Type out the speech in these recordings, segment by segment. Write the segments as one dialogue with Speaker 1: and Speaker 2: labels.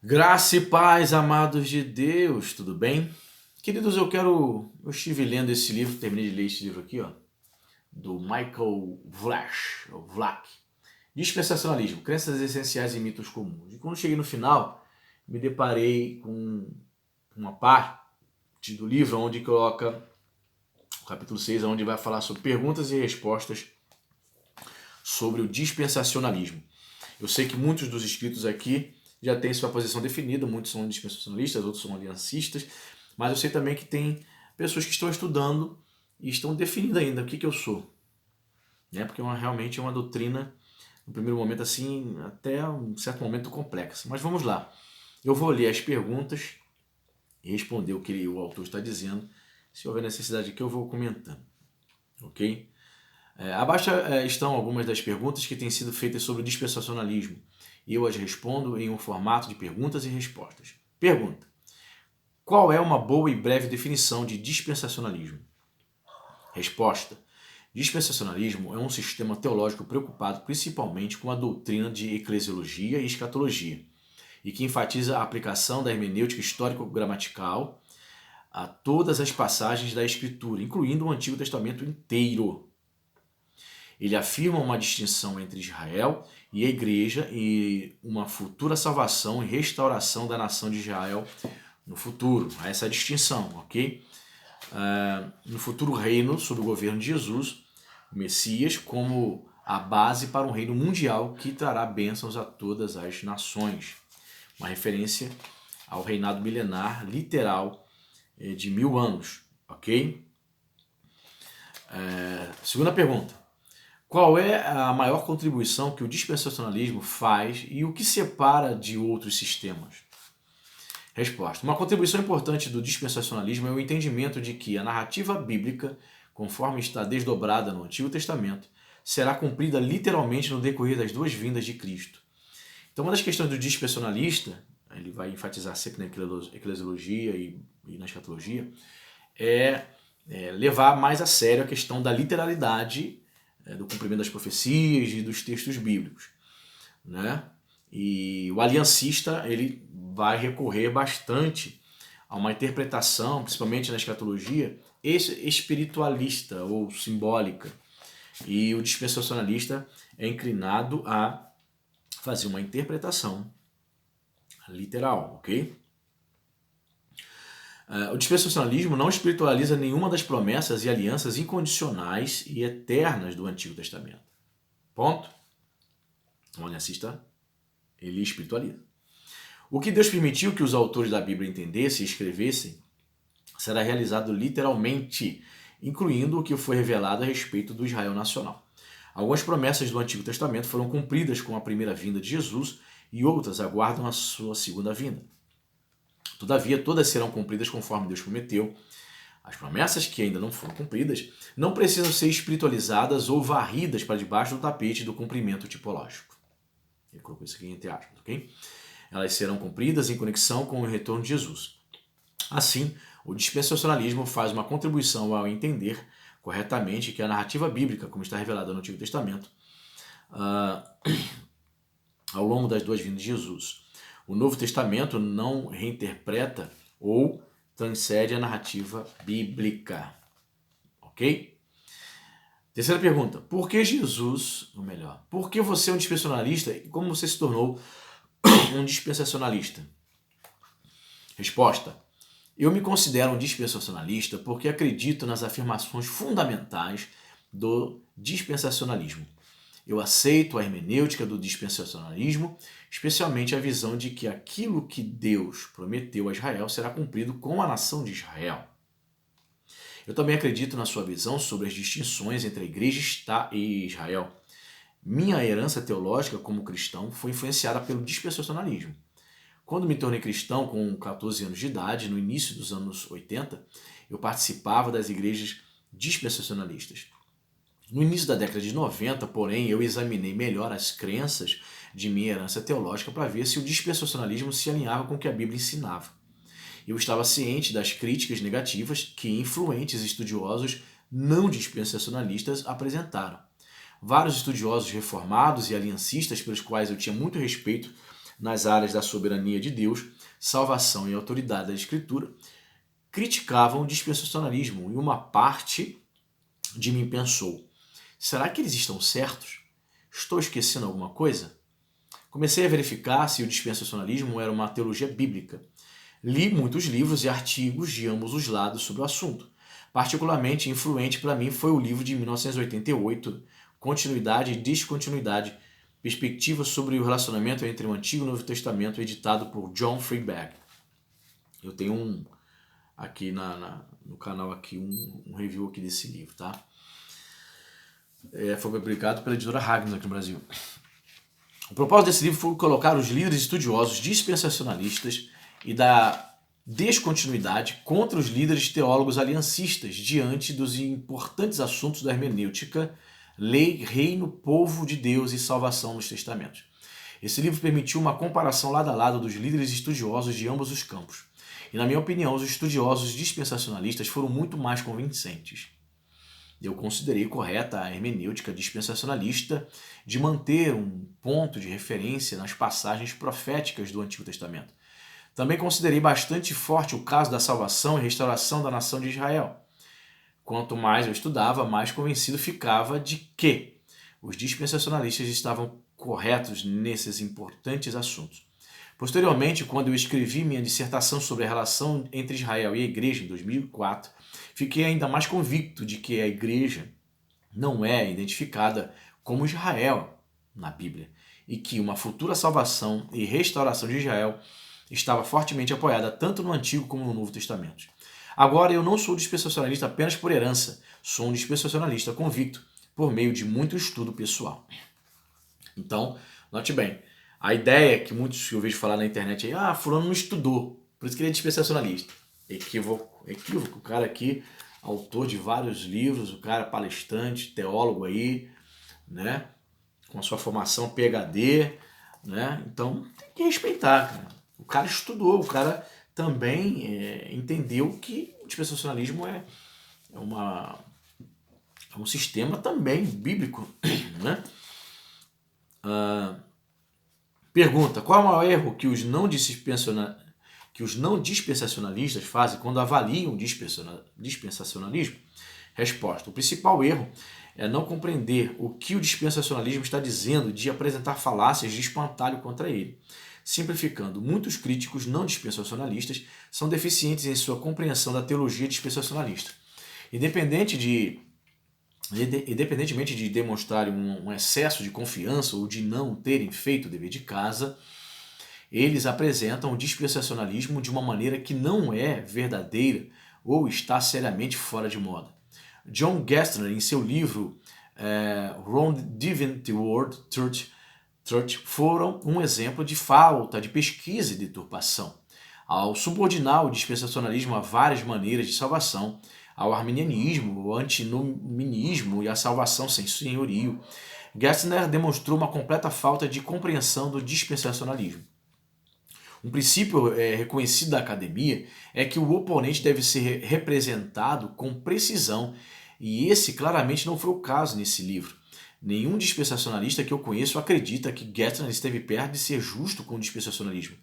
Speaker 1: Graça e paz, amados de Deus, tudo bem? Queridos, eu estive lendo esse livro, terminei de ler esse livro aqui, ó, do Michael Vlach, Dispensacionalismo, Crenças Essenciais e Mitos Comuns. E quando cheguei no final, me deparei com uma parte do livro onde coloca o capítulo 6, onde vai falar sobre perguntas e respostas sobre o dispensacionalismo. Eu sei que muitos dos inscritos aqui já têm sua posição definida, muitos são dispensacionalistas, outros são aliancistas, mas eu sei também que tem pessoas que estão estudando e estão definindo ainda o que eu sou. Né? Porque realmente é uma doutrina, no primeiro momento, assim, até um certo momento complexa. Mas vamos lá. Eu vou ler as perguntas e responder o que o autor está dizendo. Se houver necessidade aqui, eu vou comentando. Ok? Abaixo estão algumas das perguntas que têm sido feitas sobre o dispensacionalismo e eu as respondo em um formato de perguntas e respostas. Pergunta: qual é uma boa e breve definição de dispensacionalismo? Resposta: dispensacionalismo é um sistema teológico preocupado principalmente com a doutrina de eclesiologia e escatologia e que enfatiza a aplicação da hermenêutica histórico-gramatical a todas as passagens da Escritura, incluindo o Antigo Testamento inteiro. Ele afirma uma distinção entre Israel e a igreja e uma futura salvação e restauração da nação de Israel no futuro. Há essa distinção, ok? No futuro reino, sob o governo de Jesus, o Messias, como a base para um reino mundial que trará bênçãos a todas as nações. Uma referência ao reinado milenar literal de 1000 anos, ok? Segunda pergunta. Qual é a maior contribuição que o dispensacionalismo faz e o que separa de outros sistemas? Resposta. Uma contribuição importante do dispensacionalismo é o entendimento de que a narrativa bíblica, conforme está desdobrada no Antigo Testamento, será cumprida literalmente no decorrer das duas vindas de Cristo. Então, uma das questões do dispensacionalista, ele vai enfatizar sempre na eclesiologia e na escatologia, é levar mais a sério a questão da literalidade do cumprimento das profecias e dos textos bíblicos, né? E o aliancista ele vai recorrer bastante a uma interpretação, principalmente na escatologia, espiritualista ou simbólica. E o dispensacionalista é inclinado a fazer uma interpretação literal, ok? O dispensacionalismo não espiritualiza nenhuma das promessas e alianças incondicionais e eternas do Antigo Testamento. Ponto. O aliancista, ele espiritualiza. O que Deus permitiu que os autores da Bíblia entendessem e escrevessem será realizado literalmente, incluindo o que foi revelado a respeito do Israel nacional. Algumas promessas do Antigo Testamento foram cumpridas com a primeira vinda de Jesus e outras aguardam a sua segunda vinda. Todavia, todas serão cumpridas conforme Deus prometeu. As promessas que ainda não foram cumpridas não precisam ser espiritualizadas ou varridas para debaixo do tapete do cumprimento tipológico. Ele colocou isso aqui entre aspas, ok? Elas serão cumpridas em conexão com o retorno de Jesus. Assim, o dispensacionalismo faz uma contribuição ao entender corretamente que a narrativa bíblica, como está revelada no Antigo Testamento, ao longo das duas vindas de Jesus, o Novo Testamento não reinterpreta ou transcende a narrativa bíblica. Ok? Terceira pergunta. Por que Jesus, ou melhor, por que você é um dispensacionalista e como você se tornou um dispensacionalista? Resposta. Eu me considero um dispensacionalista porque acredito nas afirmações fundamentais do dispensacionalismo. Eu aceito a hermenêutica do dispensacionalismo, especialmente a visão de que aquilo que Deus prometeu a Israel será cumprido com a nação de Israel. Eu também acredito na sua visão sobre as distinções entre a igreja e Israel. Minha herança teológica como cristão foi influenciada pelo dispensacionalismo. Quando me tornei cristão com 14 anos de idade, no início dos anos 80, eu participava das igrejas dispensacionalistas. No início da década de 90, porém, eu examinei melhor as crenças de minha herança teológica para ver se o dispensacionalismo se alinhava com o que a Bíblia ensinava. Eu estava ciente das críticas negativas que influentes estudiosos não dispensacionalistas apresentaram. Vários estudiosos reformados e aliancistas, pelos quais eu tinha muito respeito, nas áreas da soberania de Deus, salvação e autoridade da Escritura, criticavam o dispensacionalismo e uma parte de mim pensou: será que eles estão certos? Estou esquecendo alguma coisa? Comecei a verificar se o dispensacionalismo era uma teologia bíblica. Li muitos livros e artigos de ambos os lados sobre o assunto. Particularmente influente para mim foi o livro de 1988, Continuidade e Descontinuidade, Perspectivas sobre o Relacionamento entre o Antigo e o Novo Testamento, editado por John Friedberg. Eu tenho aqui no canal aqui um review aqui desse livro, tá? Foi publicado pela editora Ragnos aqui no Brasil. O propósito desse livro foi colocar os líderes estudiosos dispensacionalistas e da descontinuidade contra os líderes teólogos aliancistas diante dos importantes assuntos da hermenêutica, lei, reino, povo de Deus e salvação nos testamentos. Esse livro permitiu uma comparação lado a lado dos líderes estudiosos de ambos os campos. E, na minha opinião, os estudiosos dispensacionalistas foram muito mais convincentes. Eu considerei correta a hermenêutica dispensacionalista de manter um ponto de referência nas passagens proféticas do Antigo Testamento. Também considerei bastante forte o caso da salvação e restauração da nação de Israel. Quanto mais eu estudava, mais convencido ficava de que os dispensacionalistas estavam corretos nesses importantes assuntos. Posteriormente, quando eu escrevi minha dissertação sobre a relação entre Israel e a Igreja em 2004, fiquei ainda mais convicto de que a Igreja não é identificada como Israel na Bíblia e que uma futura salvação e restauração de Israel estava fortemente apoiada tanto no Antigo como no Novo Testamento. Agora, eu não sou dispensacionalista apenas por herança, sou um dispensacionalista convicto por meio de muito estudo pessoal. Então, note bem, a ideia que muitos que eu vejo falar na internet é: fulano não estudou, por isso que ele é dispensacionalista. Equívoco. O cara aqui, autor de vários livros, o cara palestrante, teólogo aí, né? Com a sua formação PhD, né? Então, tem que respeitar, cara. O cara estudou, o cara também entendeu que o dispensacionalismo é um sistema também bíblico, né? Pergunta: qual é o maior erro que os não dispensacionalistas fazem quando avaliam o dispensacionalismo? Resposta: o principal erro é não compreender o que o dispensacionalismo está dizendo de apresentar falácias de espantalho contra ele. Simplificando, muitos críticos não dispensacionalistas são deficientes em sua compreensão da teologia dispensacionalista. Independentemente de demonstrarem um excesso de confiança ou de não terem feito o dever de casa, eles apresentam o dispensacionalismo de uma maneira que não é verdadeira ou está seriamente fora de moda. John Gessner, em seu livro Round Divinity World Church, foram um exemplo de falta de pesquisa e deturpação. Ao subordinar o dispensacionalismo a várias maneiras de salvação, ao arminianismo, ao antinomianismo e à salvação sem senhorio, Gessner demonstrou uma completa falta de compreensão do dispensacionalismo. Um princípio reconhecido da academia é que o oponente deve ser representado com precisão, e esse claramente não foi o caso nesse livro. Nenhum dispensacionalista que eu conheço acredita que Gessner esteve perto de ser justo com o dispensacionalismo.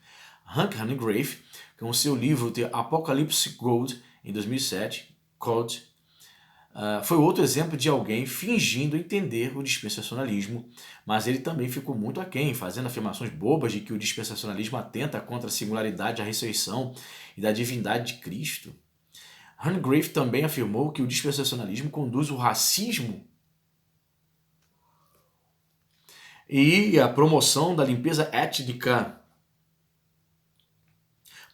Speaker 1: Hank Hanegraaff, com seu livro The Apocalypse Code, em 2007, foi outro exemplo de alguém fingindo entender o dispensacionalismo, mas ele também ficou muito aquém, fazendo afirmações bobas de que o dispensacionalismo atenta contra a singularidade da ressurreição e da divindade de Cristo. Hanegraaff também afirmou que o dispensacionalismo conduz o racismo e a promoção da limpeza étnica,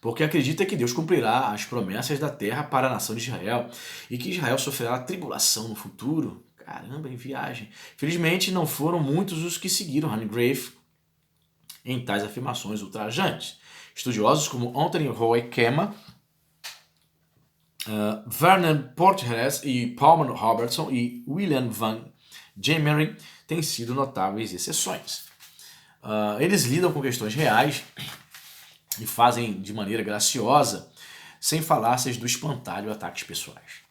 Speaker 1: porque acredita que Deus cumprirá as promessas da terra para a nação de Israel e que Israel sofrerá tribulação no futuro. Caramba, em viagem. Felizmente, não foram muitos os que seguiram Hanegraaff em tais afirmações ultrajantes. Estudiosos como Anthony Roy Kema, Vernon Porteres e Palmer Robertson e William Van Gemeren têm sido notáveis exceções. Eles lidam com questões reais e fazem de maneira graciosa, sem falácias do espantalho e ataques pessoais.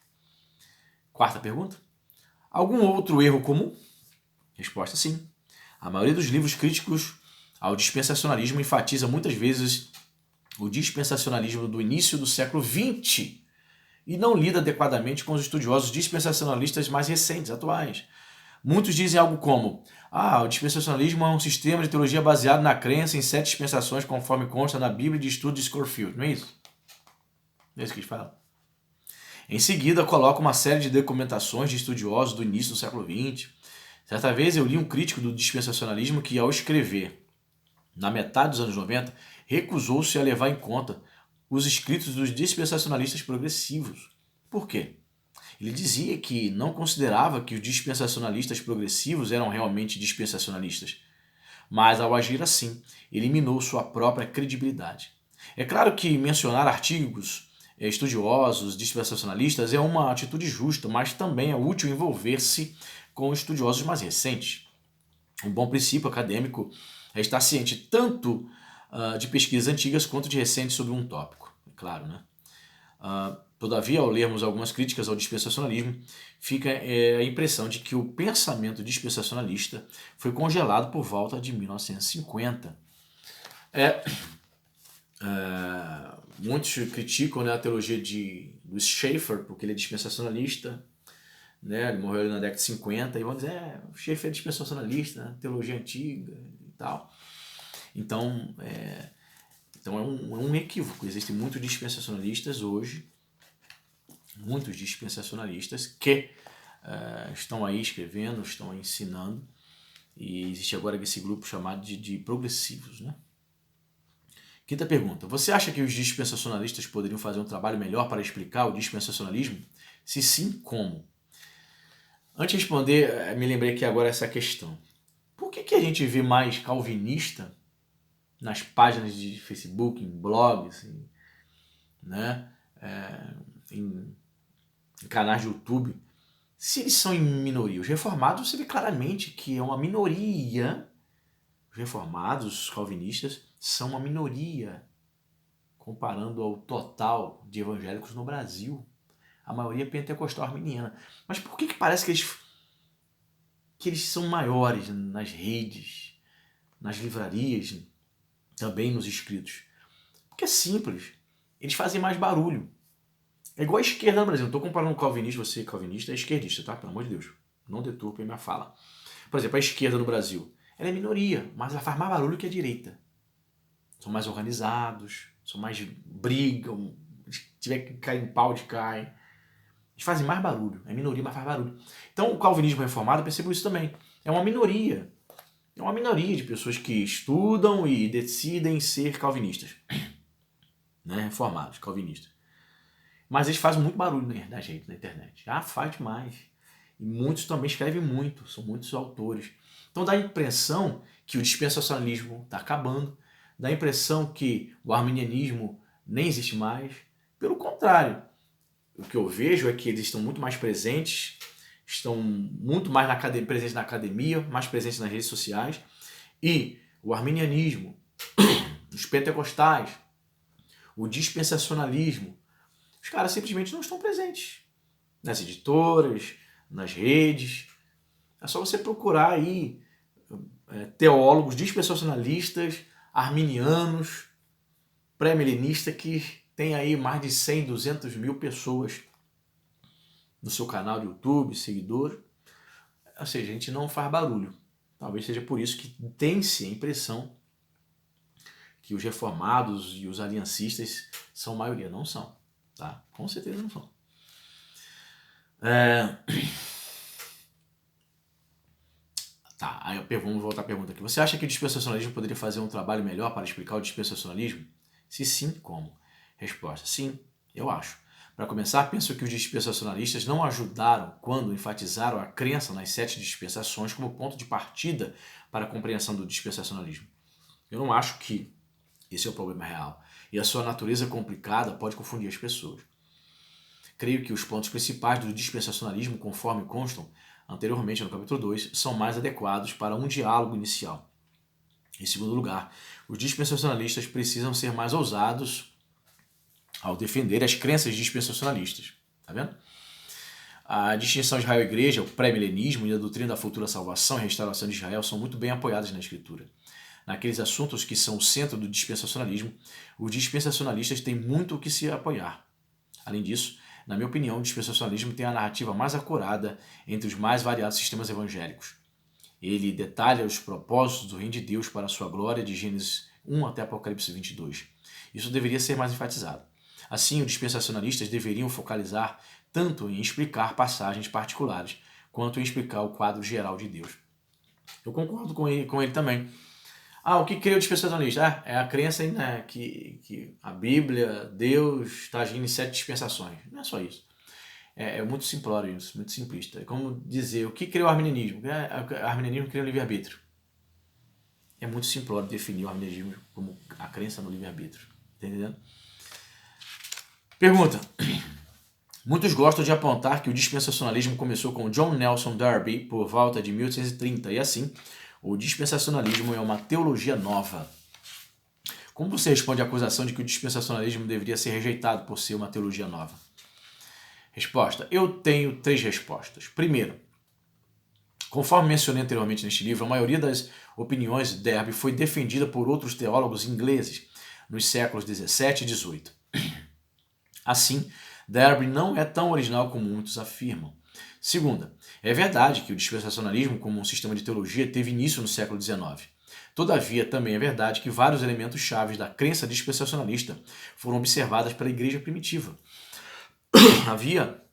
Speaker 1: Quarta pergunta: algum outro erro comum? Resposta: sim. A maioria dos livros críticos ao dispensacionalismo enfatiza muitas vezes o dispensacionalismo do início do século XX e não lida adequadamente com os estudiosos dispensacionalistas mais recentes, atuais. Muitos dizem algo como: o dispensacionalismo é um sistema de teologia baseado na crença em 7 dispensações, conforme consta na Bíblia de Estudo de Scofield. Não é isso? Não é isso que eles falam? Em seguida, coloca uma série de documentações de estudiosos do início do século XX. Certa vez eu li um crítico do dispensacionalismo que, ao escrever na metade dos anos 90, recusou-se a levar em conta os escritos dos dispensacionalistas progressivos. Por quê? Ele dizia que não considerava que os dispensacionalistas progressivos eram realmente dispensacionalistas, mas ao agir assim, eliminou sua própria credibilidade. É claro que mencionar artigos estudiosos dispensacionalistas é uma atitude justa, mas também é útil envolver-se com estudiosos mais recentes. Um bom princípio acadêmico é estar ciente tanto de pesquisas antigas quanto de recentes sobre um tópico. É claro, né? Todavia, ao lermos algumas críticas ao dispensacionalismo, fica a impressão de que o pensamento dispensacionalista foi congelado por volta de 1950. Muitos criticam, né, a teologia do Schaeffer, porque ele é dispensacionalista, né? Ele morreu ali na década de 50, e vão dizer, o Schaeffer é dispensacionalista, né? Teologia antiga e tal. Então é um equívoco. Existem muitos dispensacionalistas hoje, muitos dispensacionalistas que estão aí escrevendo, estão aí ensinando, e existe agora esse grupo chamado de progressivos, né? Quinta pergunta. Você acha que os dispensacionalistas poderiam fazer um trabalho melhor para explicar o dispensacionalismo? Se sim, como? Antes de responder, me lembrei aqui agora essa questão. Por que a gente vê mais calvinista nas páginas de Facebook, em blogs, né? Em canais de YouTube, se eles são em minoria? Os reformados, você vê claramente que é uma minoria. Os reformados, os calvinistas, são uma minoria comparando ao total de evangélicos no Brasil. A maioria é pentecostal arminiana. Mas por que parece que eles são maiores nas redes, nas livrarias, também nos escritos? Porque é simples. Eles fazem mais barulho. É igual a esquerda no Brasil. Não estou comparando com calvinista, você calvinista é esquerdista, tá? Pelo amor de Deus. Não deturpem minha fala. Por exemplo, a esquerda no Brasil, ela é minoria, mas ela faz mais barulho que a direita. São mais organizados, são mais brigam, se tiver que cair em pau, de cai. Eles fazem mais barulho, é minoria, mas faz barulho. Então o calvinismo reformado, eu percebo isso também. É uma minoria. É uma minoria de pessoas que estudam e decidem ser calvinistas. Né? Reformados, calvinistas. Mas eles fazem muito barulho na gente, na internet. Faz demais. E muitos também escrevem muito, são muitos autores. Então dá a impressão que o dispensacionalismo está acabando, dá a impressão que o arminianismo nem existe mais. Pelo contrário, o que eu vejo é que eles estão muito mais presentes, estão muito mais presentes na academia, mais presentes nas redes sociais, e o arminianismo, os pentecostais, o dispensacionalismo, os caras simplesmente não estão presentes nas editoras, nas redes. É só você procurar aí teólogos dispensacionalistas, arminianos, pré-milenistas, que tem aí mais de 100, 200 mil pessoas no seu canal de YouTube, seguidores. Ou seja, a gente não faz barulho. Talvez seja por isso que tem-se a impressão que os reformados e os aliancistas são maioria. Não são. Tá? Com certeza não são. Tá, aí vamos voltar à pergunta aqui. Você acha que o dispensacionalismo poderia fazer um trabalho melhor para explicar o dispensacionalismo? Se sim, como? Resposta: sim, eu acho. Para começar, penso que os dispensacionalistas não ajudaram quando enfatizaram a crença nas 7 dispensações como ponto de partida para a compreensão do dispensacionalismo. Eu não acho que esse é o problema real. E a sua natureza complicada pode confundir as pessoas. Creio que os pontos principais do dispensacionalismo, conforme constam anteriormente no capítulo 2, são mais adequados para um diálogo inicial. Em segundo lugar, os dispensacionalistas precisam ser mais ousados ao defender as crenças dispensacionalistas. Tá vendo? A distinção Israel-Igreja, o pré-milenismo e a doutrina da futura salvação e restauração de Israel são muito bem apoiadas na Escritura. naqueles assuntos que são o centro do dispensacionalismo, os dispensacionalistas têm muito o que se apoiar. Além disso, na minha opinião, o dispensacionalismo tem a narrativa mais acurada entre os mais variados sistemas evangélicos. Ele detalha os propósitos do reino de Deus para a sua glória de Gênesis 1 até Apocalipse 22. Isso deveria ser mais enfatizado. Assim, os dispensacionalistas deveriam focalizar tanto em explicar passagens particulares, quanto em explicar o quadro geral de Deus. Eu concordo com ele também. O que crê o dispensacionalista? É a crença né, que a Bíblia, Deus, está agindo em 7 dispensações. Não é só isso. É muito simplório isso, muito simplista. É como dizer, o que crê o arminianismo? O arminianismo crê no livre-arbítrio. É muito simplório definir o arminianismo como a crença no livre-arbítrio. Tá entendendo? Pergunta. Muitos gostam de apontar que o dispensacionalismo começou com John Nelson Darby por volta de 1830 e assim, o dispensacionalismo é uma teologia nova. Como você responde à acusação de que o dispensacionalismo deveria ser rejeitado por ser uma teologia nova? Resposta. Eu tenho 3 respostas. Primeiro, conforme mencionei anteriormente neste livro, a maioria das opiniões de Darby foi defendida por outros teólogos ingleses nos séculos 17 e 18. Assim, Darby não é tão original como muitos afirmam. Segunda, é verdade que o dispensacionalismo como um sistema de teologia teve início no século XIX. Todavia, também é verdade que vários elementos chaves da crença dispensacionalista foram observados pela igreja primitiva. Havia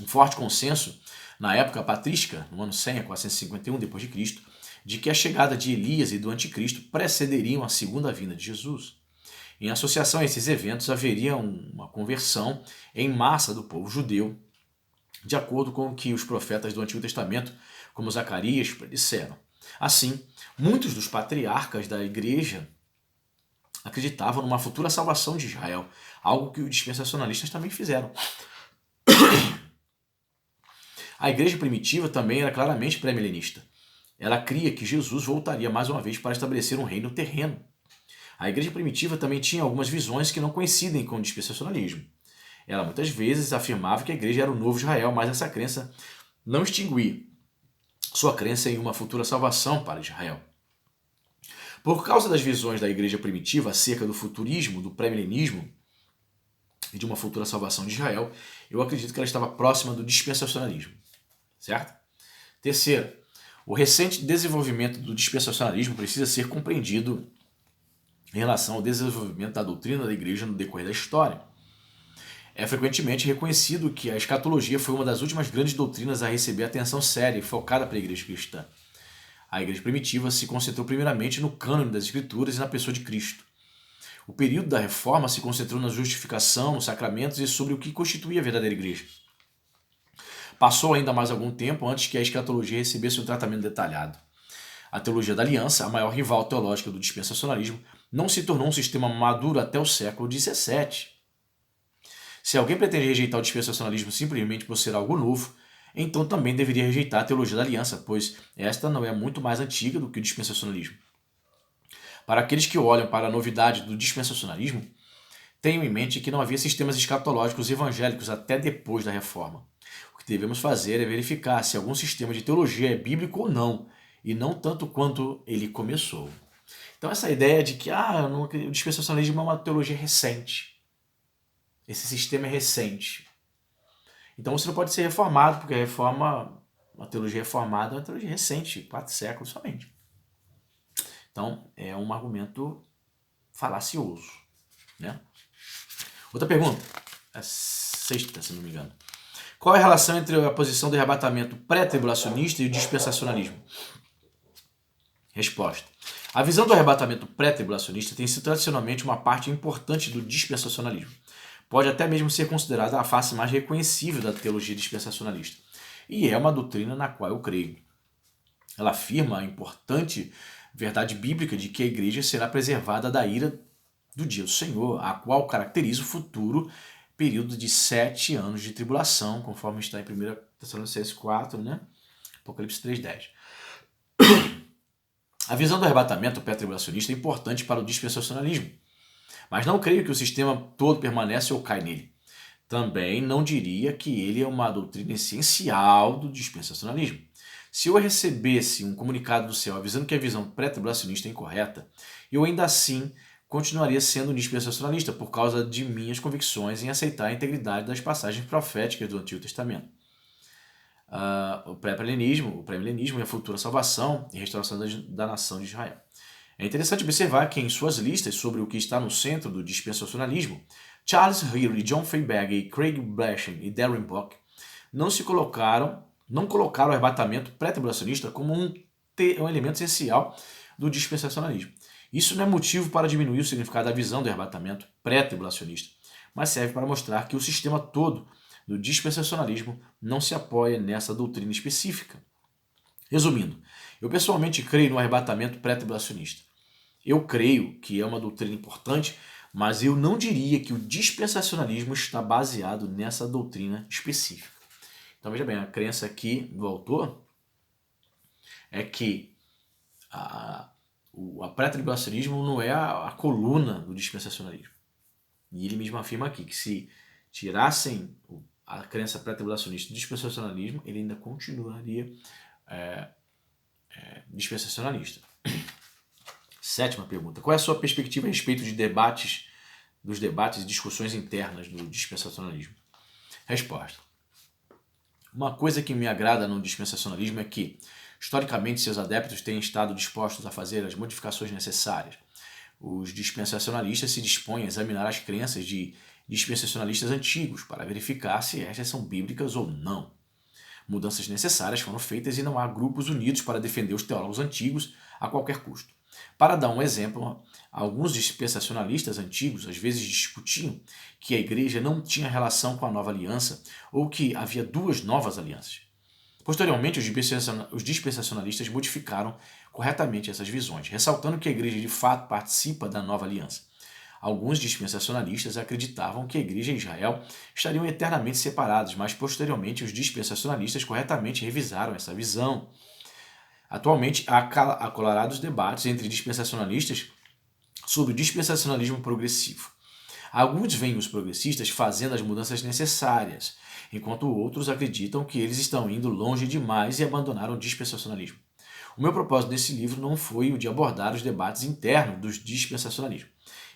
Speaker 1: um forte consenso, na época patrística, no ano 100 a 451 d.C., de que a chegada de Elias e do anticristo precederiam a segunda vinda de Jesus. Em associação a esses eventos, haveria uma conversão em massa do povo judeu, de acordo com o que os profetas do Antigo Testamento, como Zacarias, predisseram. Assim, muitos dos patriarcas da igreja acreditavam numa futura salvação de Israel, algo que os dispensacionalistas também fizeram. A igreja primitiva também era claramente pré-milenista. Ela cria que Jesus voltaria mais uma vez para estabelecer um reino terreno. A igreja primitiva também tinha algumas visões que não coincidem com o dispensacionalismo. Ela muitas vezes afirmava que a igreja era o novo Israel, mas essa crença não extinguia sua crença em uma futura salvação para Israel. Por causa das visões da igreja primitiva acerca do futurismo, do pré-milenismo e de uma futura salvação de Israel, eu acredito que ela estava próxima do dispensacionalismo. Certo? Terceiro, o recente desenvolvimento do dispensacionalismo precisa ser compreendido em relação ao desenvolvimento da doutrina da igreja no decorrer da história. É frequentemente reconhecido que a escatologia foi uma das últimas grandes doutrinas a receber atenção séria e focada pela igreja cristã. A igreja primitiva se concentrou primeiramente no cânone das escrituras e na pessoa de Cristo. O período da reforma se concentrou na justificação, nos sacramentos e sobre o que constituía a verdadeira igreja. Passou ainda mais algum tempo antes que a escatologia recebesse um tratamento detalhado. A teologia da aliança, a maior rival teológica do dispensacionalismo, não se tornou um sistema maduro até o século XVII. Se alguém pretende rejeitar o dispensacionalismo simplesmente por ser algo novo, então também deveria rejeitar a teologia da aliança, pois esta não é muito mais antiga do que o dispensacionalismo. Para aqueles que olham para a novidade do dispensacionalismo, tenham em mente que não havia sistemas escatológicos evangélicos até depois da reforma. O que devemos fazer é verificar se algum sistema de teologia é bíblico ou não, e não tanto quanto ele começou. Então essa ideia de que o dispensacionalismo é uma teologia recente. Esse sistema é recente. Então você não pode ser reformado, porque a teologia reformada é uma teologia recente, 4 séculos somente. Então é um argumento falacioso. Né? Outra pergunta, a 6ª, se não me engano. Qual é a relação entre a posição do arrebatamento pré-tribulacionista e o dispensacionalismo? Resposta. A visão do arrebatamento pré-tribulacionista tem sido tradicionalmente uma parte importante do dispensacionalismo. Pode até mesmo ser considerada a face mais reconhecível da teologia dispensacionalista. E é uma doutrina na qual eu creio. Ela afirma a importante verdade bíblica de que a igreja será preservada da ira do dia do Senhor, a qual caracteriza o futuro período de 7 anos de tribulação, conforme está em 1 Tessalonicenses 4, né? Apocalipse 3:10. A visão do arrebatamento pré-tribulacionista é importante para o dispensacionalismo, mas não creio que o sistema todo permanece ou cai nele. Também não diria que ele é uma doutrina essencial do dispensacionalismo. Se eu recebesse um comunicado do céu avisando que a visão pré-tribulacionista é incorreta, eu ainda assim continuaria sendo um dispensacionalista por causa de minhas convicções em aceitar a integridade das passagens proféticas do Antigo Testamento. O pré-milenismo e a futura salvação e restauração da nação de Israel. É interessante observar que em suas listas sobre o que está no centro do dispensacionalismo, Charles Hilary, John Feinberg, Craig Blashing e Darren Bock não colocaram o arrebatamento pré-tribulacionista como um elemento essencial do dispensacionalismo. Isso não é motivo para diminuir o significado da visão do arrebatamento pré-tribulacionista, mas serve para mostrar que o sistema todo do dispensacionalismo não se apoia nessa doutrina específica. Resumindo, eu pessoalmente creio no arrebatamento pré-tribulacionista. Eu creio que é uma doutrina importante, mas eu não diria que o dispensacionalismo está baseado nessa doutrina específica. Então veja bem, a crença aqui do autor é que o pré-tribulacionismo não é a coluna do dispensacionalismo. E ele mesmo afirma aqui que se tirassem a crença pré-tribulacionista do dispensacionalismo, ele ainda continuaria dispensacionalista. Sétima pergunta. Qual é a sua perspectiva a respeito dos debates e discussões internas do dispensacionalismo? Resposta. Uma coisa que me agrada no dispensacionalismo é que, historicamente, seus adeptos têm estado dispostos a fazer as modificações necessárias. Os dispensacionalistas se dispõem a examinar as crenças de dispensacionalistas antigos para verificar se estas são bíblicas ou não. Mudanças necessárias foram feitas e não há grupos unidos para defender os teólogos antigos a qualquer custo. Para dar um exemplo, alguns dispensacionalistas antigos às vezes discutiam que a igreja não tinha relação com a nova aliança ou que havia duas novas alianças. Posteriormente, os dispensacionalistas modificaram corretamente essas visões, ressaltando que a igreja de fato participa da nova aliança. Alguns dispensacionalistas acreditavam que a igreja e Israel estariam eternamente separados, mas posteriormente os dispensacionalistas corretamente revisaram essa visão. Atualmente, há acalorados debates entre dispensacionalistas sobre o dispensacionalismo progressivo. Alguns veem os progressistas fazendo as mudanças necessárias, enquanto outros acreditam que eles estão indo longe demais e abandonaram o dispensacionalismo. O meu propósito nesse livro não foi o de abordar os debates internos dos dispensacionalismos.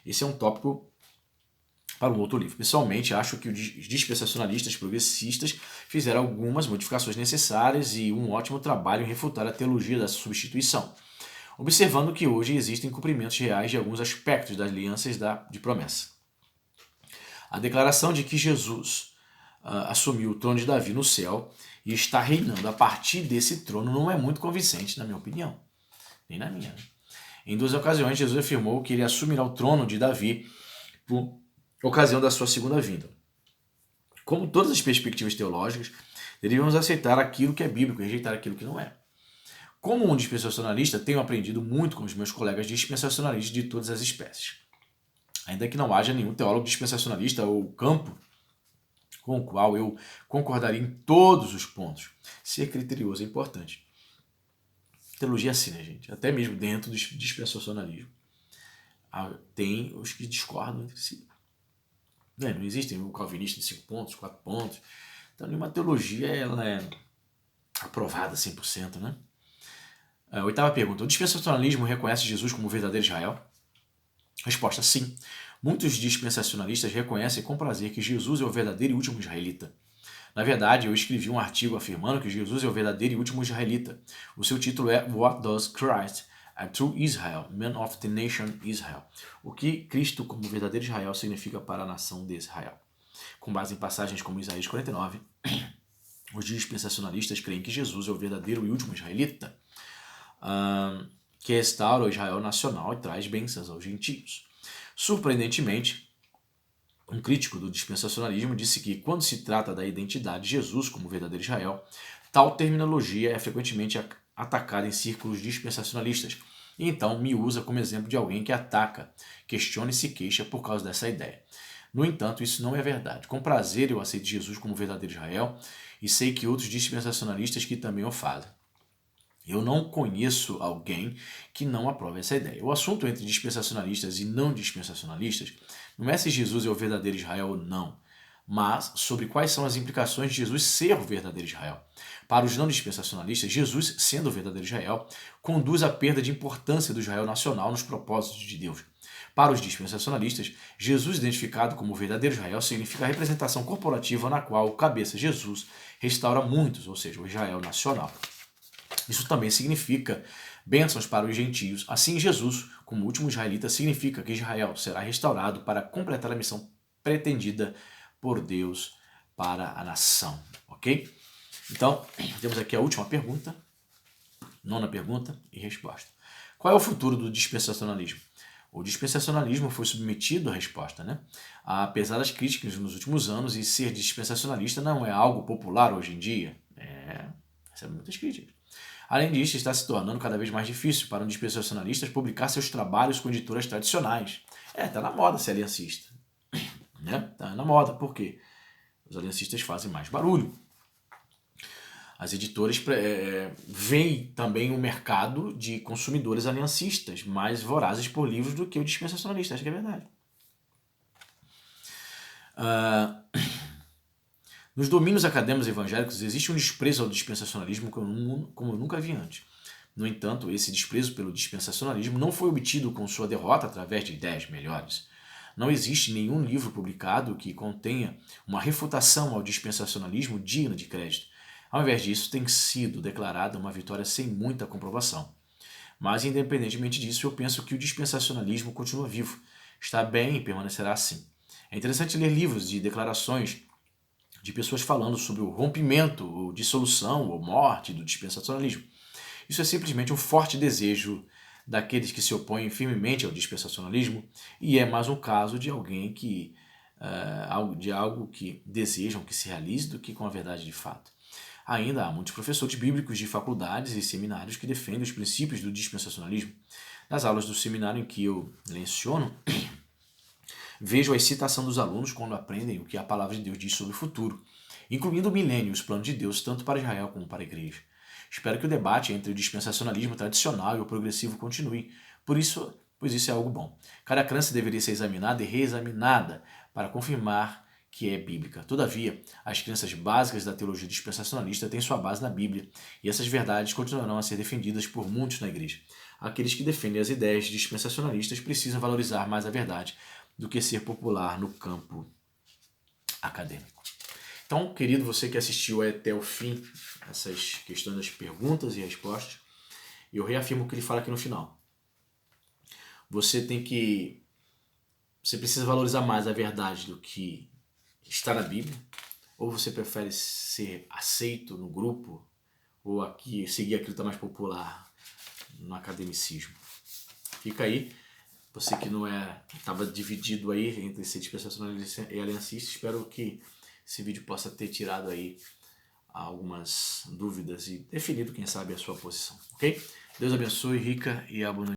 Speaker 1: Esse é um tópico para um outro livro. Pessoalmente, acho que os dispensacionalistas progressistas fizeram algumas modificações necessárias e um ótimo trabalho em refutar a teologia da substituição, observando que hoje existem cumprimentos reais de alguns aspectos das alianças de promessa. A declaração de que Jesus assumiu o trono de Davi no céu e está reinando a partir desse trono não é muito convincente, na minha opinião, nem na minha. Em duas ocasiões, Jesus afirmou que ele assumirá o trono de Davi por ocasião da sua segunda vinda. Como todas as perspectivas teológicas, deveríamos aceitar aquilo que é bíblico e rejeitar aquilo que não é. Como um dispensacionalista, tenho aprendido muito com os meus colegas dispensacionalistas de todas as espécies. Ainda que não haja nenhum teólogo dispensacionalista ou campo com o qual eu concordaria em todos os pontos. Ser criterioso é importante. Teologia é assim, né, gente? Até mesmo dentro do dispensacionalismo. Tem os que discordam entre si. Não existem o calvinista de 5 pontos, 4 pontos. Então, nenhuma teologia ela é aprovada 100%, né? Oitava pergunta. O dispensacionalismo reconhece Jesus como o verdadeiro Israel? Resposta: sim. Muitos dispensacionalistas reconhecem com prazer que Jesus é o verdadeiro e último israelita. Na verdade, eu escrevi um artigo afirmando que Jesus é o verdadeiro e último israelita. O seu título é What Does Christ, a True Israel, Man of the Nation Israel? O que Cristo como verdadeiro Israel significa para a nação de Israel? Com base em passagens como Isaías 49, os dispensacionalistas creem que Jesus é o verdadeiro e último israelita, que restaura o Israel nacional e traz bênçãos aos gentios. Surpreendentemente, um crítico do dispensacionalismo disse que, quando se trata da identidade de Jesus como verdadeiro Israel, tal terminologia é frequentemente atacada em círculos dispensacionalistas, e então me usa como exemplo de alguém que ataca, questiona e se queixa por causa dessa ideia. No entanto, isso não é verdade. Com prazer eu aceito Jesus como verdadeiro Israel e sei que outros dispensacionalistas que também o fazem. Eu não conheço alguém que não aprove essa ideia. O assunto entre dispensacionalistas e não dispensacionalistas não é se Jesus é o verdadeiro Israel ou não, mas sobre quais são as implicações de Jesus ser o verdadeiro Israel. Para os não dispensacionalistas, Jesus, sendo o verdadeiro Israel, conduz à perda de importância do Israel nacional nos propósitos de Deus. Para os dispensacionalistas, Jesus identificado como o verdadeiro Israel significa a representação corporativa na qual o cabeça Jesus restaura muitos, ou seja, o Israel nacional. Isso também significa bênçãos para os gentios. Assim, Jesus, como último israelita, significa que Israel será restaurado para completar a missão pretendida por Deus para a nação, ok? Então, temos aqui a última pergunta, nona pergunta e resposta. Qual é o futuro do dispensacionalismo? O dispensacionalismo foi submetido à resposta, né? Apesar das críticas nos últimos anos, e ser dispensacionalista não é algo popular hoje em dia. Recebe muitas críticas. Além disso, está se tornando cada vez mais difícil para um dispensacionalista publicar seus trabalhos com editoras tradicionais. Tá na moda ser aliancista. Né? Tá na moda, por quê? Os aliancistas fazem mais barulho. As editoras veem também um mercado de consumidores aliancistas mais vorazes por livros do que o dispensacionalista, acho que é verdade. Nos domínios acadêmicos evangélicos existe um desprezo ao dispensacionalismo como eu nunca vi antes. No entanto, esse desprezo pelo dispensacionalismo não foi obtido com sua derrota através de ideias melhores. Não existe nenhum livro publicado que contenha uma refutação ao dispensacionalismo digna de crédito. Ao invés disso, tem sido declarada uma vitória sem muita comprovação. Mas, independentemente disso, eu penso que o dispensacionalismo continua vivo, está bem e permanecerá assim. É interessante ler livros de declarações de pessoas falando sobre o rompimento, ou dissolução, ou morte do dispensacionalismo. Isso é simplesmente um forte desejo daqueles que se opõem firmemente ao dispensacionalismo, e é mais um caso de alguém que de algo que desejam que se realize do que com a verdade de fato. Ainda há muitos professores bíblicos de faculdades e seminários que defendem os princípios do dispensacionalismo. Nas aulas do seminário em que eu leciono, vejo a excitação dos alunos quando aprendem o que a palavra de Deus diz sobre o futuro, incluindo o milênio e os planos de Deus, tanto para Israel como para a igreja. Espero que o debate entre o dispensacionalismo tradicional e o progressivo continue, pois isso é algo bom. Cada crença deveria ser examinada e reexaminada para confirmar que é bíblica. Todavia, as crenças básicas da teologia dispensacionalista têm sua base na Bíblia, e essas verdades continuarão a ser defendidas por muitos na igreja. Aqueles que defendem as ideias dispensacionalistas precisam valorizar mais a verdade do que ser popular no campo acadêmico. Então, querido, você que assistiu até o fim essas questões das perguntas e respostas, eu reafirmo o que ele fala aqui no final. Você precisa valorizar mais a verdade do que está na Bíblia, ou você prefere ser aceito no grupo, ou aqui seguir aquilo que está mais popular no academicismo. Fica aí, você que não estava dividido aí entre ser dispensacionalista e aliancista, espero que esse vídeo possa ter tirado aí algumas dúvidas e definido, quem sabe, a sua posição, ok? Deus abençoe, rica e abundante.